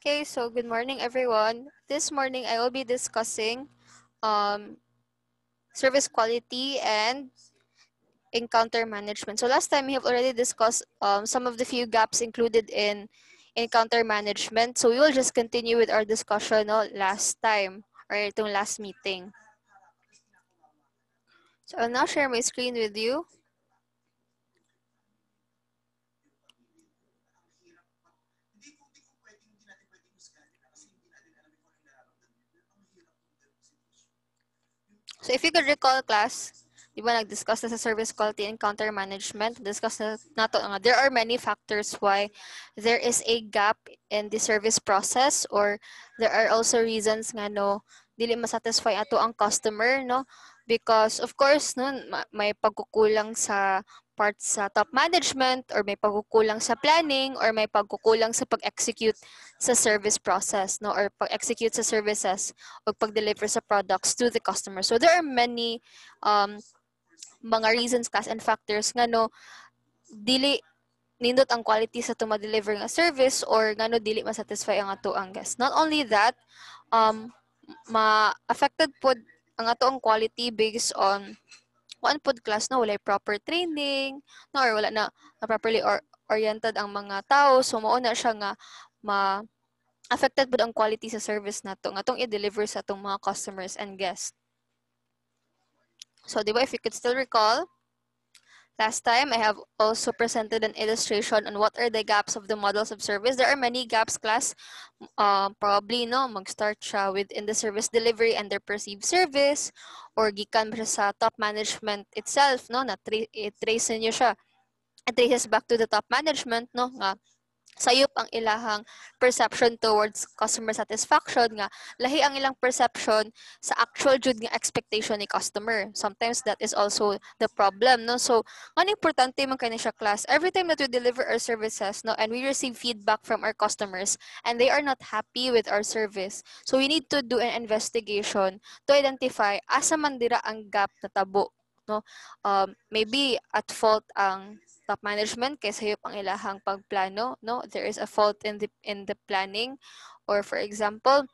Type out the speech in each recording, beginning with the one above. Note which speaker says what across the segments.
Speaker 1: Okay, so good morning, everyone. This morning, I will be discussing service quality and encounter management. So last time, we have already discussed some of the few gaps included in encounter management. So we will just continue with our discussion last time or itong last meeting. So I'll now share my screen with you. So if you could recall, class, di ba nag-discuss na sa service quality and counter management, discuss na nato nga there are many factors why there is a gap in the service process, or there are also reasons nga no dili masatisfy ato ang customer, no, because of course no may pagkukulang sa parts sa top management, or may pagkukulang sa planning, or may pagkukulang sa pag-execute sa service process, no, or pag-execute sa services o pag-deliver sa products to the customer. So there are many mga reasons, class, and factors nga no dili nindot ang quality sa tuma-deliver nga service, or nga no dili masatisfy ang ato ang guest. Not only that, ma-affected pod ang ato ang quality based on one pod, class, no, walay proper training, no, or wala na properly oriented ang mga tao. So mao na siya nga affected pod ang quality sa service nato nga atong i-deliver sa atong mga customers and guests. So, di ba, if you could still recall, last time I have also presented an illustration on what are the gaps of the models of service. There are many gaps, class. Probably, no, mag-start siya within the service delivery and their perceived service, or gikan siya sa top management itself, no, na i-trace niyo siya. It traces back to the top management, no, nga sayop ang ilahang perception towards customer satisfaction, nga lahi ang ilang perception sa actual jud nga expectation ni customer. Sometimes that is also the problem, no. So ang importante man kani siya, class, every time that we deliver our services, no, and we receive feedback from our customers and they are not happy with our service, so we need to do an investigation to identify asa man dira ang gap na tabo, no. Maybe at fault ang top management kay sayop ang ilahang pagplano, no, there is a fault in the planning, or for example,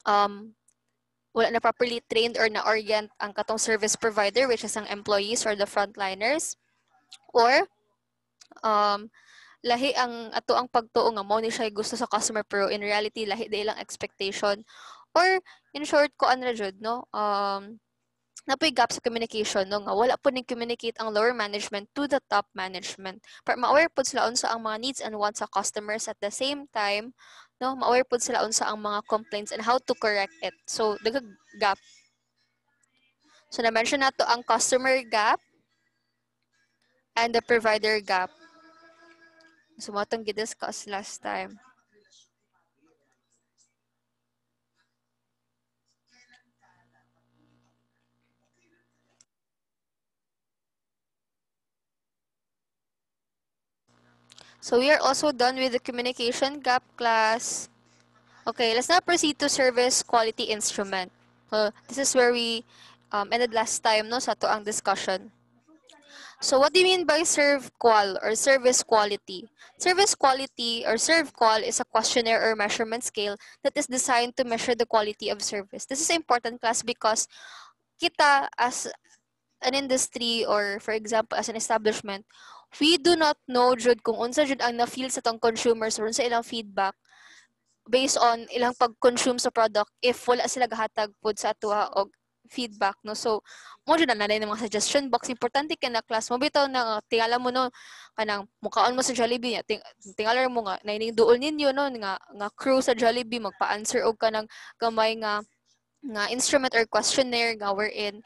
Speaker 1: wala na properly trained or na-orient ang katong service provider, which is ang employees or the frontliners, or lahi ang ato ang pagtuo nga mo ni siya gusto sa customer pero in reality lahi di ilang expectation, or in short ko ano jud, no, napoy gap sa communication, no, nga wala po ning communicate ang lower management to the top management para ma-aware pod sila unsa ang mga needs and wants sa customers, at the same time, no, ma-aware pod sila unsa ang mga complaints and how to correct it. So daghang gap. So na-mention nato ang customer gap and the provider gap. So mo itong gidiscuss last time. So we are also done with the communication gap, class. Okay, let's now proceed to service quality instrument. This is where we ended last time, no, sa to ang discussion. So what do you mean by serve qual or service quality? Service quality or serve qual is a questionnaire or measurement scale that is designed to measure the quality of service. This is important, class, because kita as an industry, or for example as an establishment, we do not know jud kung unsa jud ang na-feel sa tong consumers or unsa ilang feedback based on ilang pag-consume sa product if wala sila gahatag pod sa atuha og feedback, no. So mo jud na nanay ng mga suggestion box. Importante kay na, class, mo bitaw na tingala mo, no, kanang mukaon mo sa Jollibee, tingala mo nga naining duol ninyo, no, nga crew sa Jollibee magpa-answer og kanang gamay nga instrument or questionnaire nga wherein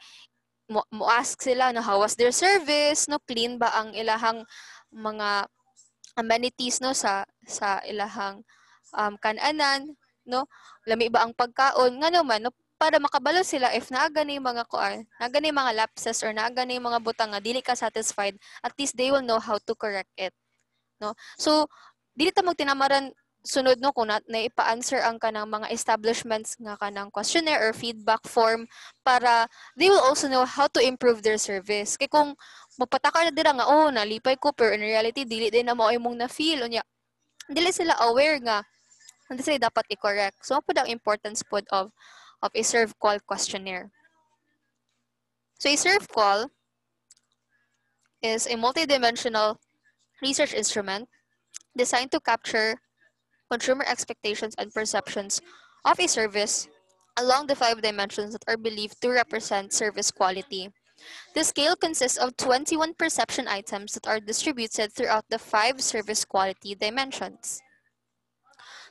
Speaker 1: mo ask sila no how was their service, no, clean ba ang ilahang mga amenities, no, sa ilahang kananan, no, lami ba ang pagkaon nga naman, no, para makabalo sila if naaga ni mga kuan, naaga ni mga lapses or naaga ni mga butang nga dili ka satisfied, at least they will know how to correct it, no. So dili ta magtinamaran sunod, no, kung naipa-answer ang kanang mga establishments nga kanang questionnaire or feedback form, para they will also know how to improve their service. Kay kung magpatakar na dira nga oh nalipay ko pero in reality dili din na mao imong na feel unya, dili sila aware nga And this ay dapat i-correct. So, po ang importance po of a serve call questionnaire. So, a serve call is a multidimensional research instrument designed to capture consumer expectations and perceptions of a service along the 5 dimensions that are believed to represent service quality. The scale consists of 21 perception items that are distributed throughout the 5 service quality dimensions.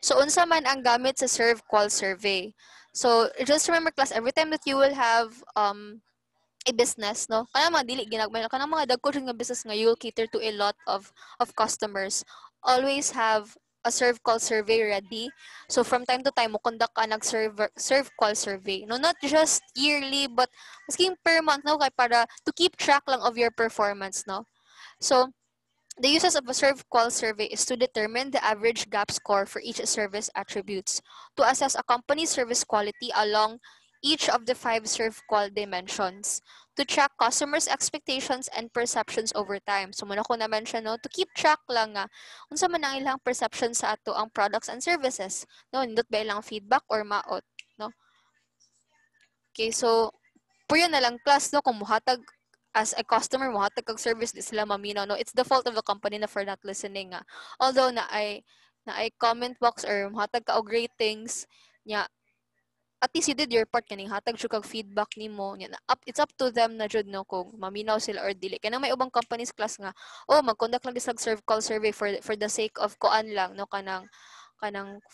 Speaker 1: So, unsa man ang gamit sa serve call survey. So, just remember class, every time that you will have a business, no? Kanang mga dili ginagmay, kanang mga dagko nga business nga you will cater to a lot of customers. Always have a serve call survey ready. So from time to time mo conduct ka serve call survey. No, not just yearly but masking per month, no, kay para to keep track lang of your performance, no. So the uses of a serve call survey is to determine the average gap score for each service attributes, to assess a company's service quality along each of the 5 serve call dimensions, to track customers' expectations and perceptions over time. So muna ko na-mention, no, to keep track lang nga unsa man ang ilang perception sa ato ang products and services. No, nindot ba ilang feedback or maot, no? Okay, so puyo na lang class, no, kung muhatag as a customer mo hatag kag service di sila maminaw, no, it's the fault of the company na for not listening nga. Although na ay comment box or hatag ka og ratings nya, at least you did your part kaning hatag jud kag feedback nimo nya na it's up to them na jud, no, kung maminaw sila or dili. Kaya may ubang companies class nga mag-conduct lang sila serve call survey for the sake of kuan lang, no, kanang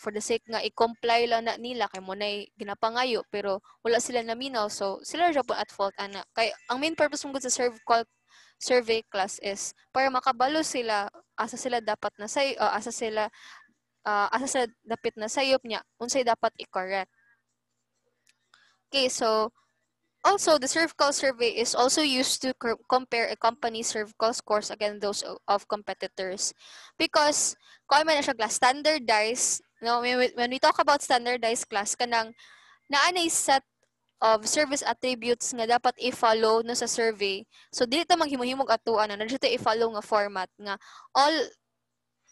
Speaker 1: for the sake nga i-comply lang na nila kay mo na ginapangayo pero wala sila naminaw, so sila ra po at fault ana. Kay ang main purpose mo sa serve call survey class is para makabalo sila asa sila dapat na say asa sila dapat na sayop niya unsay dapat i-correct. Okay, so also, the serve call survey is also used to compare a company's serve call scores against those of competitors. Because, kung man na siya class, standardized, no, when we talk about standardized class, kanang naanay set of service attributes nga dapat i-follow no sa survey. So, dili ta maghimo-himog atuan na dito i-follow nga format nga all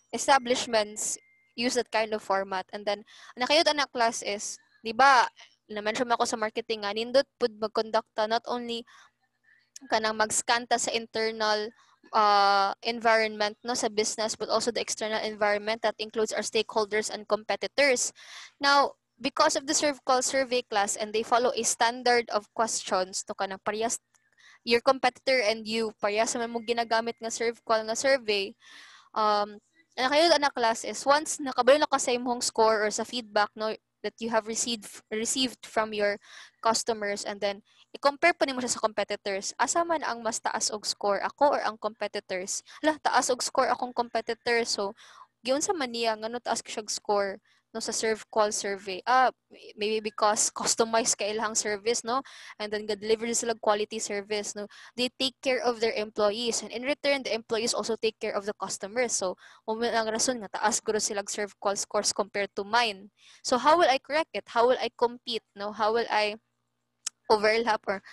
Speaker 1: establishments use that kind of format. And then, nakayot na class is, di ba, na-mention ako sa marketing nga, nindot pud mag-conducta not only kanang mag-scan ta sa internal environment, no, sa business, but also the external environment that includes our stakeholders and competitors. Now, because of the serve call survey class and they follow a standard of questions, no, kanang parehas your competitor and you parehas sa mo ginagamit nga serve call nga survey, kayo na class is once nakabalo na ka sa imong score or sa feedback, no, that you have received from your customers, and then i-compare pa nimo siya sa competitors. Asa man ang mas taas og score, ako or ang competitors? Taas og score akong competitor, so giun sa maniya ngano taas ko siya score no sa serve call survey. Maybe because customized ka ilang service, no, and then ga-deliver sila quality service, no. They take care of their employees, and in return the employees also take care of the customers. So mo ang rason nga taas guro sila serve call scores compared to mine. So how will I correct it? How will I compete, no? How will I overlap or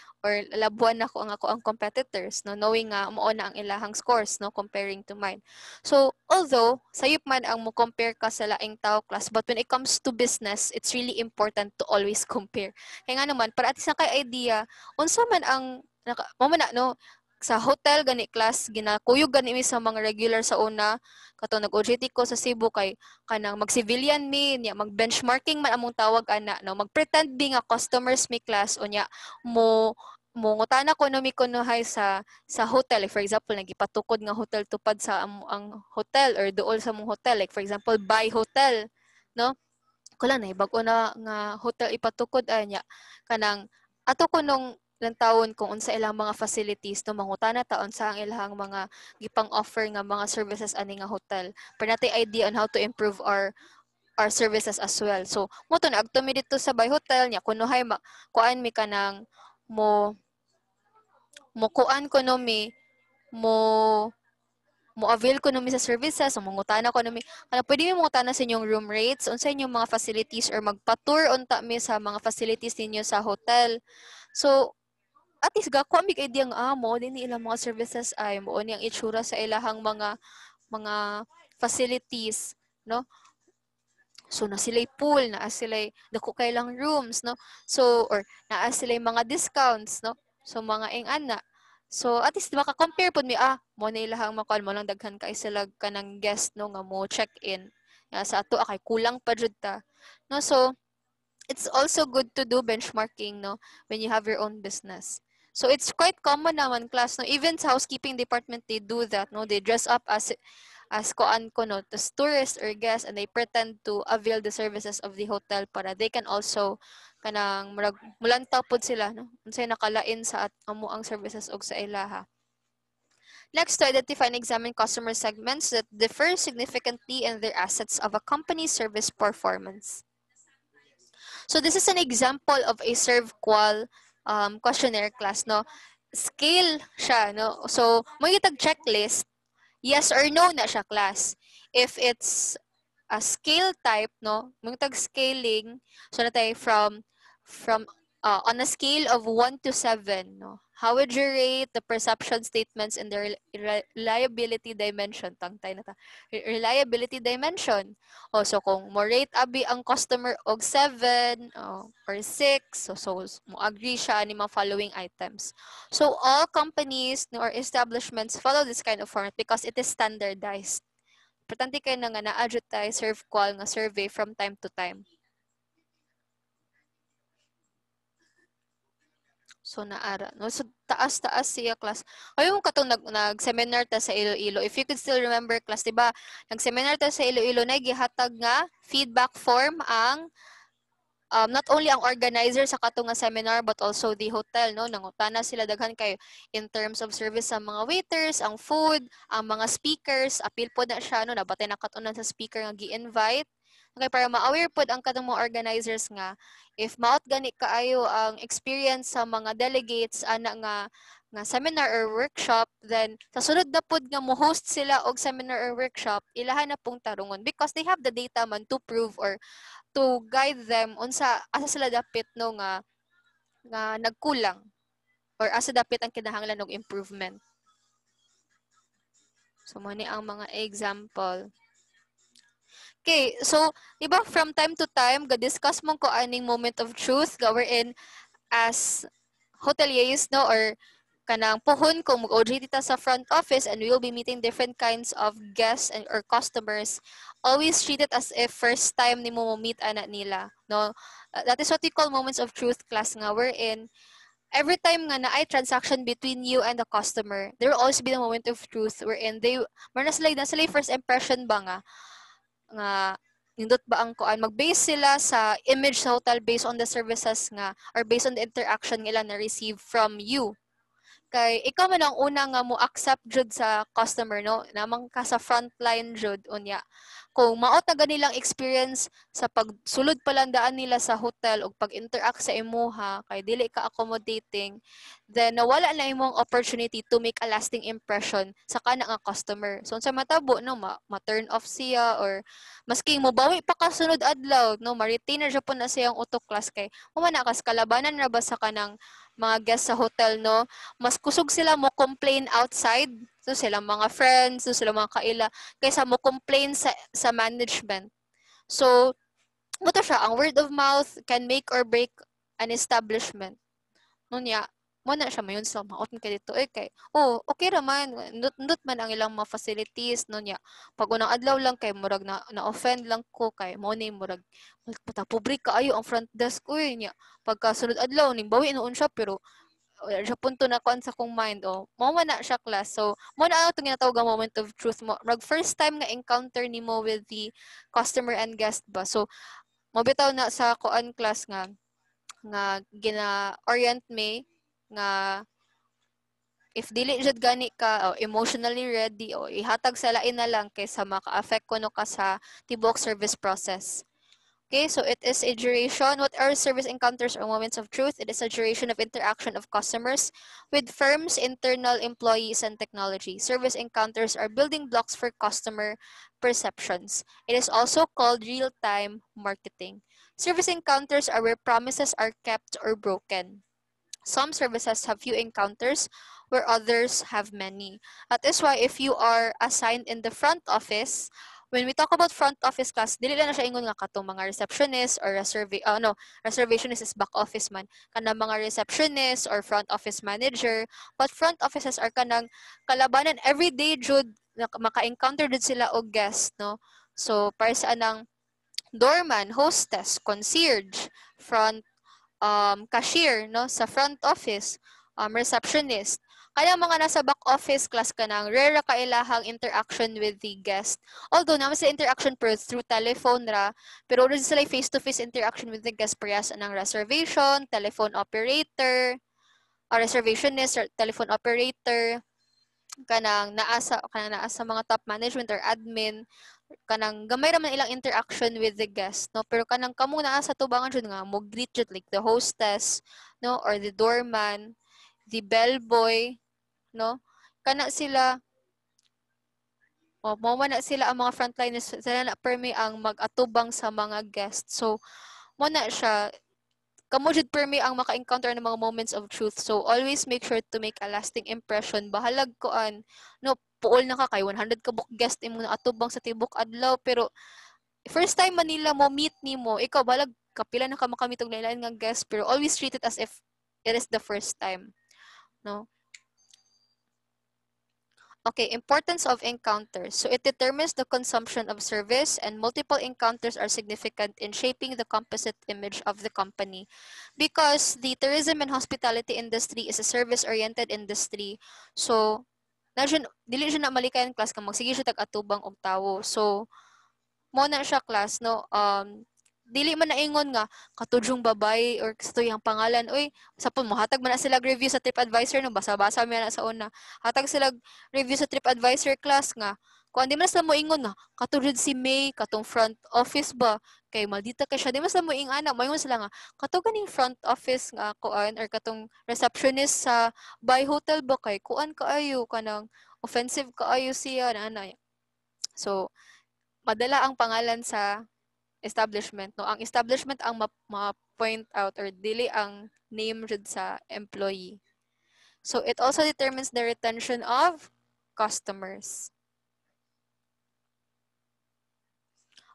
Speaker 1: labuan ako ang competitors, no, knowing nga mao na ang ilahang scores, no, comparing to mine. So although sayop man ang mo compare ka sa laing tao class, but when it comes to business, it's really important to always compare. Kaya nga naman para at least kay idea unsa man ang mo na, no, sa hotel gani class ginakuyog gani mi sa mga regular sa una kato nag-OJT ko sa Cebu kay kanang mag-civilian mi niya mag-benchmarking man among tawag ana, no, mag-pretend bi nga customers mi class unya mo ngutana ko no mi kunuhay sa hotel, like for example nagipatukod nga hotel tupad sa ang hotel or duol sa mong hotel, like for example buy hotel, no, kula na bag-o na nga hotel ipatukod anya kanang ato ko nung ilang taon kung unsa ilang mga facilities, no, mangutana taon sa ang ilang mga gipang offer nga mga services ani nga hotel para natay idea on how to improve our services as well. So mo to naagto mi dito sa Bay Hotel nya kunuhay kuan mi kanang mo kuan ko no mi mo avail ko no mi sa services, so mangutana ko no mi pwede mi mangutana sa inyong room rates, unsa inyong mga facilities, or magpa-tour unta mi sa mga facilities ninyo sa hotel. So at least gako mi idea nga mo din ilang mga services ay mo ni ang itsura sa ilahang mga facilities, no. So na sila'y pool, naa sila'y dako kay lang rooms, no? So or naa sila'y mga discounts, no? So mga ana. So at least maka-compare pud mi mo na ilahang makuan mo lang daghan kay sila kanang guest no nga mo check in. Sa ato kay kulang pa jud ta. No, so it's also good to do benchmarking, no, when you have your own business. So it's quite common naman class, no, even sa housekeeping department they do that, no, they dress up as koan ko, no, as tourists or guests, and they pretend to avail the services of the hotel para they can also kanang murag mulantaw pod sila, no, unsay nakalain sa amo ang services og sa ilaha. Next, to identify and examine customer segments that differ significantly in their assets of a company's service performance. So this is an example of a ServQual questionnaire class, no. Scale siya, no. So mo itag checklist, yes or no na siya class. If it's a scale type, no, mo itag scaling, so natay from on a scale of 1 to 7, no, how would you rate the perception statements in the reliability dimension? Tangtay na ta. Reliability dimension. So kung mo rate abi ang customer og 7 or 6, so mo agree siya ni mga following items. So all companies or establishments follow this kind of format because it is standardized. Importante kayo na nga na-advertise ServQual nga survey from time to time. So naara, no? So taas-taas siya class. Ayaw mo katong nag-seminar ta sa Iloilo. If you could still remember class, di ba? Nag-seminar ta sa Iloilo na gihatag nga feedback form ang not only ang organizer sa kato nga seminar but also the hotel, no, nangutana sila daghan kayo in terms of service sa mga waiters, ang food, ang mga speakers, apil po na siya, no, nabatay na katunan sa speaker nga gi-invite. Okay, para ma-aware po ang katong mga organizers nga if maot gani kaayo ang experience sa mga delegates ana nga seminar or workshop, then sa sunod na pod nga mo host sila og seminar or workshop, ilahan na pong tarungon because they have the data man to prove or to guide them unsa asa sila dapit no nga nagkulang or asa dapit ang kinahanglan og improvement. So mo ni ang mga example. Okay, so diba from time to time ga-discuss mo ko aning moment of truth ga wherein as hoteliers, no, or kanang puhon kung mag-OJT ta sa front office and we will be meeting different kinds of guests and or customers, always treat it as if first time ni mo meet ana nila, no. That is what we call moments of truth class nga wherein every time nga na ay transaction between you and the customer, there will always be the moment of truth wherein they na sila first impression ba nga nindot ba ang kuan, mag-base sila sa image sa hotel based on the services nga or based on the interaction nila na receive from you. Kay ikaw man ang una nga mo accept jud sa customer, no, namang ka sa frontline jud unya. Kung maot na ganilang experience sa pagsulod palandaan nila sa hotel o pag-interact sa imuha kay dili ka accommodating, then nawala na imong opportunity to make a lasting impression sa kana nga customer. So unsa matabo, no, ma-turn off siya or maski mo bawi pa kasunod adlaw, no, ma-retain na po na siyang utok class kay mo man kas kalabanan ra ba sa kanang mga guests sa hotel, no, mas kusog sila mo complain outside, so silang mga friends, so silang mga kaila, kaysa mo complain sa management. So mo to siya, ang word of mouth can make or break an establishment. Nunya, mo na siya mayon sa maot ka dito kay okay ra man, ndot man ang ilang mga facilities nunya. Pag unang adlaw lang kay murag na offend lang ko kay mo ni murag puta pobre kaayo ang front desk nya. Pagka sunod adlaw ning bawi noon siya pero wala siya punto na kon sa kong mind mo man na siya class. So mo na ang tinatawag nga moment of truth mo, rag first time nga encounter nimo with the customer and guest ba. So mo bitaw na sa koan class nga gina-orient me nga if dili jud gani ka emotionally ready o ihatag sa lain na lang kaysa maka-affect kuno ka sa tibok service process. Okay, so it is a duration. What are service encounters or moments of truth? It is a duration of interaction of customers with firms, internal employees, and technology. Service encounters are building blocks for customer perceptions. It is also called real-time marketing. Service encounters are where promises are kept or broken. Some services have few encounters where others have many. That is why if you are assigned in the front office when we talk about front office class, dili lang na siya ingon nga katong mga receptionist or reservationist is back office man. Kanang mga receptionist or front office manager, but front offices are kanang kalabanan everyday jud maka-encounter jud sila og guest, no? So para sa anang doorman, hostess, concierge, front cashier, no, sa front office, receptionist. Kaya mga nasa back office class ka nang rare ra kailahang interaction with the guest. Although naman sa interaction per through telephone ra, pero rin sila face-to-face interaction with the guest parehas ng reservation, telephone operator, reservationist, or telephone operator, kanang naa sa mga top management or admin, kanang gamay ra man ilang interaction with the guest, no, pero kanang kamo naa sa tubangan jud nga mo greet jud like the hostess, no, or the doorman, the bellboy, no, kana sila mo na sila ang mga frontliners, sila na permi ang mag-atubang sa mga guests. So mo na siya kamo jud permi ang maka-encounter ng mga moments of truth. So always make sure to make a lasting impression. Bahalag koan, no, puol na ka kay 100 ka book guest imo na atubang sa tibok adlaw, pero first time Manila mo meet nimo, ikaw balag kapila na ka makamit og lain nga guest, pero always treat it as if it is the first time, no? Okay, importance of encounters. So it determines the consumption of service, and multiple encounters are significant in shaping the composite image of the company. Because the tourism and hospitality industry is a service-oriented industry, so dili siya na malikayan class kang magsige siya tag-atubang og tawo. So mo na siya class, no, dili man naingon nga katudjong babay or gusto yung pangalan, oy sapon mo hatag man na sila review sa TripAdvisor, no, basa-basa man na sa una, hatag sila review sa TripAdvisor class nga kung di man sa mo ingon nga katudjud si May katong front office ba kay maldita kay siya, di man sa mo ingana mo ingon sila nga kato ganing front office nga kuan or katong receptionist sa by hotel ba kay kuan kaayo kanang offensive kaayo siya na. So madala ang pangalan sa establishment, no, ang establishment ang ma-point out or dili ang name jud sa employee. So it also determines the retention of customers.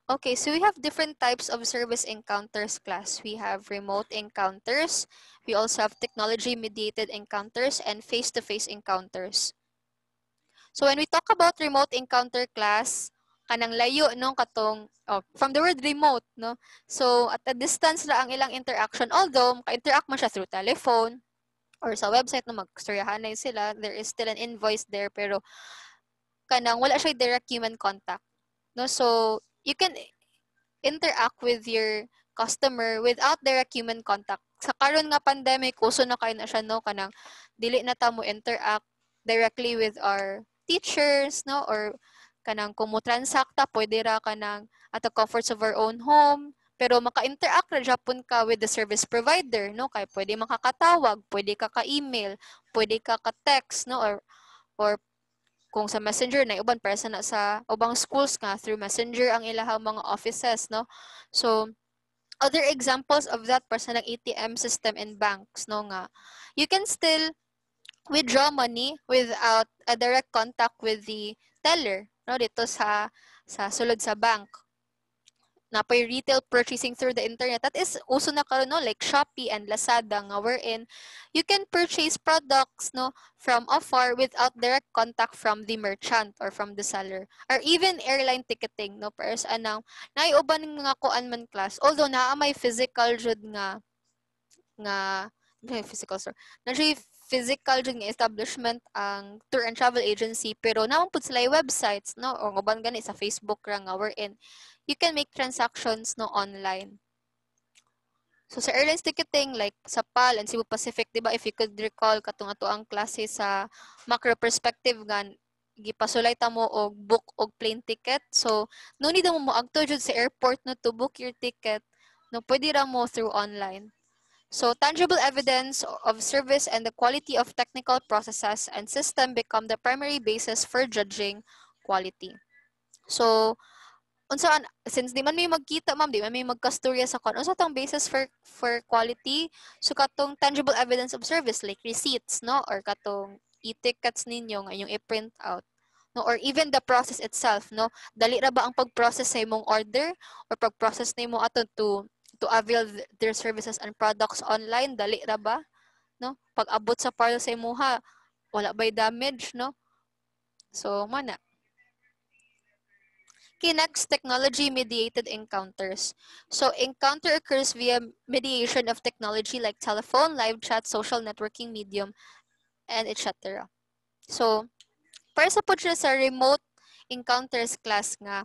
Speaker 1: Okay, so we have different types of service encounters class. We have remote encounters, we also have technology mediated encounters, and face-to-face encounters. So when we talk about remote encounter class, kanang layo, no, katong from the word remote, no, so at a distance la ang ilang interaction, although ka-interact man siya through telephone or sa website, no, magstoryahanay sila, there is still an invoice there, pero kanang wala siya direct human contact, no. So you can interact with your customer without direct human contact. Sa karon nga pandemic, uso na kayo na siya, no, kanang dili na ta mo interact directly with our teachers, no, or kanang kung mo transacta pwede ra kanang at the comforts of our own home, pero maka-interact ra japon ka with the service provider, no, kay pwede makakatawag, pwede ka ka-email, pwede ka ka-text, no, or kung sa Messenger na uban para sa ubang schools nga through Messenger ang ilahang mga offices, no. So other examples of that para sa ATM system in banks, no, nga you can still withdraw money without a direct contact with the teller, no, dito sa sulod sa bank. Napay retail purchasing through the internet. That is uso na karon, no, like Shopee and Lazada nga wherein you can purchase products, no, from afar without direct contact from the merchant or from the seller. Or even airline ticketing, no, para sa anang naiuban ng mga kuan man class. Although naa may physical jud nga physical store. Na physical jud nga establishment ang tour and travel agency, pero naman pud sila websites, no, o uban gani sa Facebook ra nga wherein you can make transactions, no, online. So sa airlines ticketing like sa PAL and Cebu Pacific, di ba, if you could recall katong ato ang klase sa macro perspective nga gipasulay ta mo og book og plane ticket. So no need mo moagto jud sa airport no to book your ticket, no, pwede ra mo through online. So tangible evidence of service and the quality of technical processes and system become the primary basis for judging quality. So unsaan, since di man may magkita ma'am, di man may magkastorya sa kon, unsa tong basis for quality? So katong tangible evidence of service like receipts, no, or katong e-tickets ninyo nga yung i-print out. no, or even the process itself, no, dali ra ba ang pag-process sa imong order or pag-process nimo ato to avail their services and products online, dali ra ba, no, pag abot sa parcel sa imuha wala ba'y damage, no, so mana. Okay, next, technology-mediated encounters. So, encounter occurs via mediation of technology like telephone, live chat, social networking medium, and etc. So, para sa po siya sa remote encounters class nga,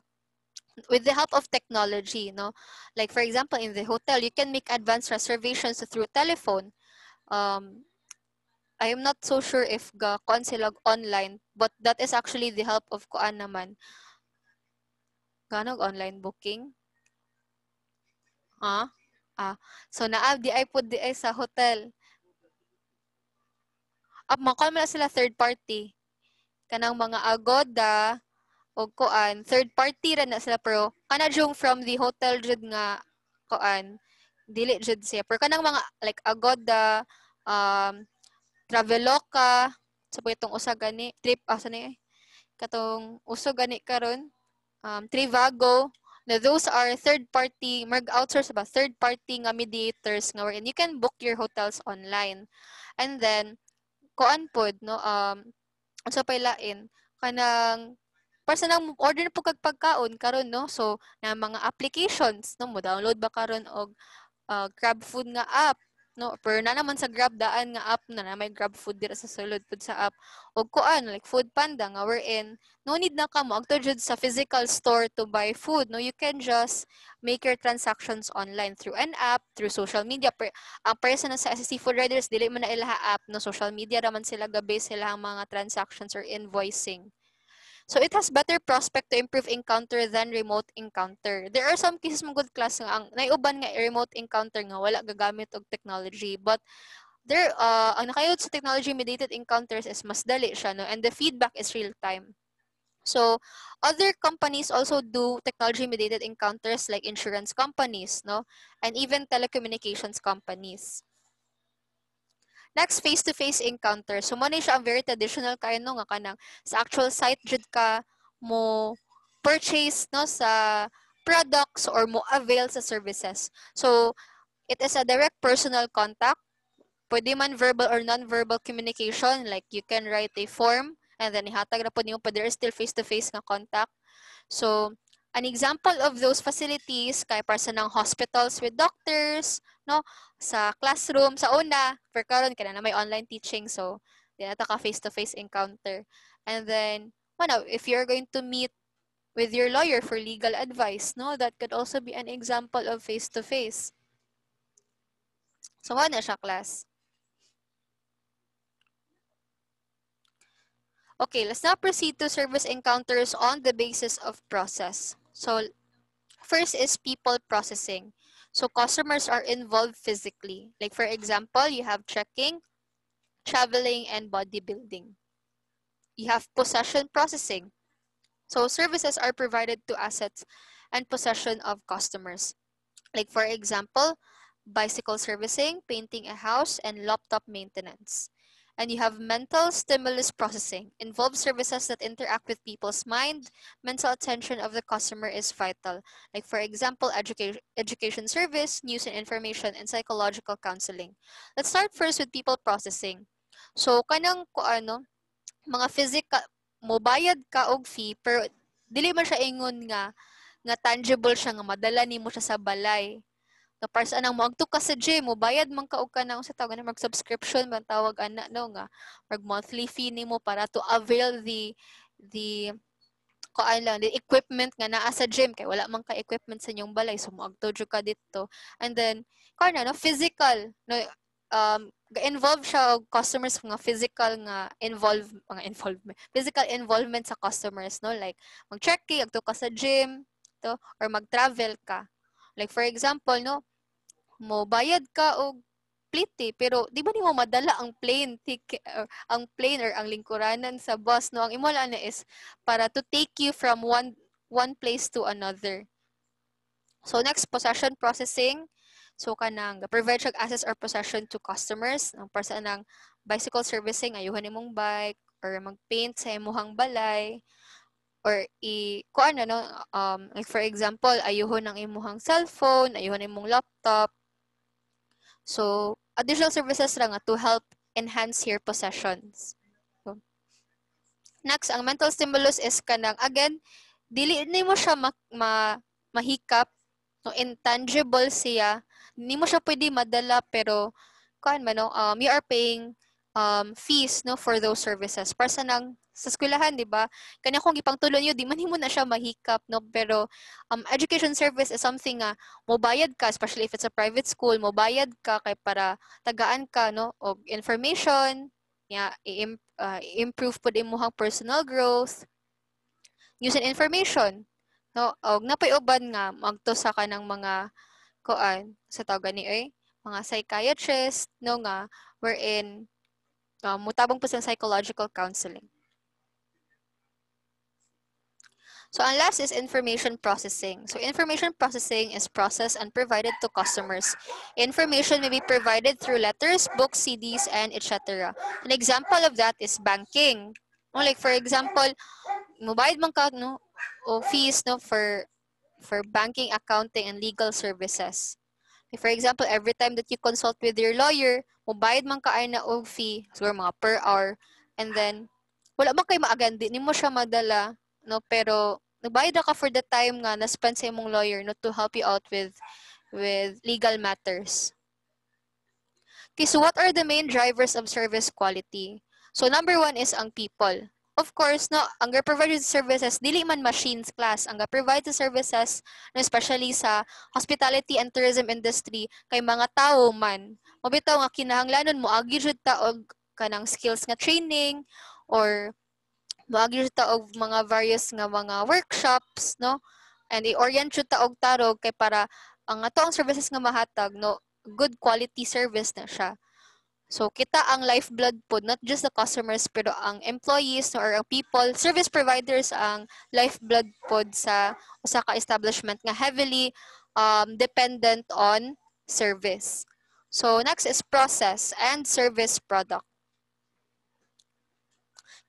Speaker 1: with the help of technology, no? Like for example, in the hotel, you can make advanced reservations through telephone. I am not so sure if kuan sila online, but that is actually the help of kuan naman. Ganog online booking? Ah? So naabdi ay pud di ay sa hotel. Makon man sila third party. Kanang mga Agoda o kuan, third party ra na sila pero kana jung from the hotel jud nga kuan, dili jud siya. Pero kanang mga like Agoda, Traveloka, sa so, itong usa gani, trip asa ni katong uso gani karon, Trivago. Now, those are third party, outsource ba, third party nga mediators nga wherein you can book your hotels online. And then, kuan pod, no, so pailain, kanang, para sa nang order na po kag pagkaon karon, no, so, na mga applications, no, mo download ba karon og Grab food nga app, no, pero na naman sa Grab daan nga app na may Grab food dira sa sulod pud sa app, og kuan like Food Panda nga wherein no need na ka mo agto jud sa physical store to buy food, no, you can just make your transactions online through an app, through social media. Ang person sa SSC Food Riders dili man na ilaha app, no, social media raman sila gabe sila ang mga transactions or invoicing. So it has better prospect to improve encounter than remote encounter. There are some cases mo good class nga ang naiuban nga remote encounter nga wala gagamit og technology, but there ang nakayod sa technology mediated encounters is mas dali siya, no, and the feedback is real time. So other companies also do technology mediated encounters like insurance companies, no, and even telecommunications companies. Next, face-to-face encounter. So, mo siya ang very traditional kayo no nga kanang sa actual site jud ka mo purchase no sa products or mo avail sa services. So, it is a direct personal contact. Pwede man verbal or non-verbal communication, like you can write a form and then ihatag na po niyo, but there is still face-to-face nga contact. So, an example of those facilities kay para sa ng hospitals with doctors, no, sa classroom, sa una, for karon kana na may online teaching, so di na ka face-to-face encounter. And then, well, if you're going to meet with your lawyer for legal advice, no, that could also be an example of face-to-face. So, ano siya, class? Okay, let's now proceed to service encounters on the basis of process. So, first is people processing. So, customers are involved physically. Like, for example, you have checking, traveling, and bodybuilding. You have possession processing. So, services are provided to assets and possession of customers. Like, for example, bicycle servicing, painting a house, and laptop maintenance. And you have mental stimulus processing. Involves services that interact with people's mind. Mental attention of the customer is vital. Like for example, education service, news and information, and psychological counseling. Let's start first with people processing. So kanang mga physical, mobayad ka og fee, pero dili man siya ingon nga tangible siya nga madala nimo siya sa balay. Para sa anang moagto ka sa gym, mo bayad man ka og kanang sa tawag na mag-subscription man tawag ana no nga mag monthly fee nimo para to avail the kuan lang the equipment nga naa sa gym kay wala man ka equipment sa inyong balay so moagto jud ka dito. And then kuan no physical no ga-involve siya og customers mga physical nga involvement physical involvement sa customers no like mag-check agto ka sa gym to or mag-travel ka. Like for example no mo bayad ka og plite pero di ba nimo madala ang plane ticket ang plane or ang lingkuranan sa bus no ang imo lang na is para to take you from one place to another. So next, possession processing. So kanang provide siya access or possession to customers ang para sa nang bicycle servicing ayuhan nimong bike or magpaint sa imuhang balay, or kuan no, like for example, ayuhon ang imuhang cellphone, ayuhon imong laptop. So, additional services lang to help enhance your possessions. So, next, ang mental stimulus is kanang, again, dili mo siya mahikap, no, intangible siya. Hindi mo siya pwede madala, pero kuan man, no, you are paying fees, no, for those services. Para sa eskwelahan, di ba? Kanya kung ipangtulo niyo, di man mo na siya mahikap, no? Pero education service is something nga mobayad ka, especially if it's a private school, mobayad ka kay para tagaan ka, no, og information, improve pud imong personal growth, news and information, no, og napay uban nga magtusa ka ng mga kuan sa tawag ni mga psychiatrist, no, nga wherein mutabang po sa psychological counseling. So, ang last is information processing. So, information processing is processed and provided to customers. Information may be provided through letters, books, CDs, and etc. An example of that is banking. Like for example, mubayad man ka, no, o fees, no, for banking, accounting, and legal services. For example, every time that you consult with your lawyer, mubayad man ka ay na og fee, siguro mga per hour, and then wala man kay maagan, di mo siya madala, no, pero nagbayad ka for the time nga na-spend sa imong lawyer, no, to help you out with legal matters. Okay, so what are the main drivers of service quality? So number one is ang people. Of course, no, ang provided services, dili man machines class, ang provided services, no, especially sa hospitality and tourism industry, kay mga tao man. Mabitaw nga kinahanglanon mo, agi jud ta og kanang skills nga training, or moagi jud ta og mga various nga mga workshops, no, and i-orient jud ta og tarog kay para ang ato ang services nga mahatag, no, good quality service na siya. So, kita ang lifeblood po, not just the customers, pero ang employees or ang people, service providers ang lifeblood po sa usa ka establishment nga heavily dependent on service. So, next is process and service product.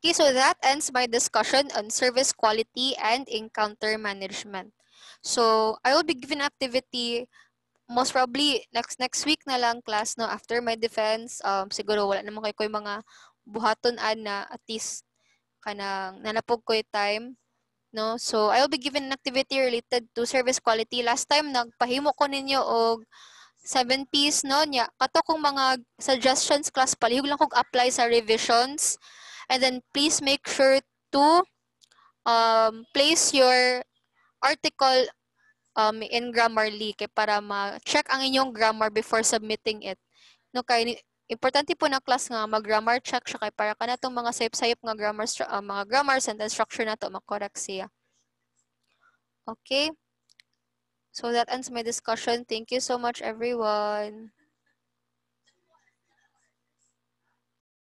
Speaker 1: Okay, so that ends my discussion on service quality and encounter management. So, I will be giving activity most probably next week na lang class, no, after my defense. Siguro wala naman kayo yung mga buhaton na at least kanang nanapog ko time, no. So I will be given an activity related to service quality. Last time nagpahimo ko ninyo og 7 Ps, no, nya kato kong mga suggestions class, palihog lang kog apply sa revisions, and then please make sure to place your article in Grammarly kay para ma-check ang inyong grammar before submitting it. No, kay importante po na class nga mag-grammar check siya kay para kanatong mga sayop-sayop nga mga grammar sentence structure nato makorek siya. Okay? So that ends my discussion. Thank you so much everyone.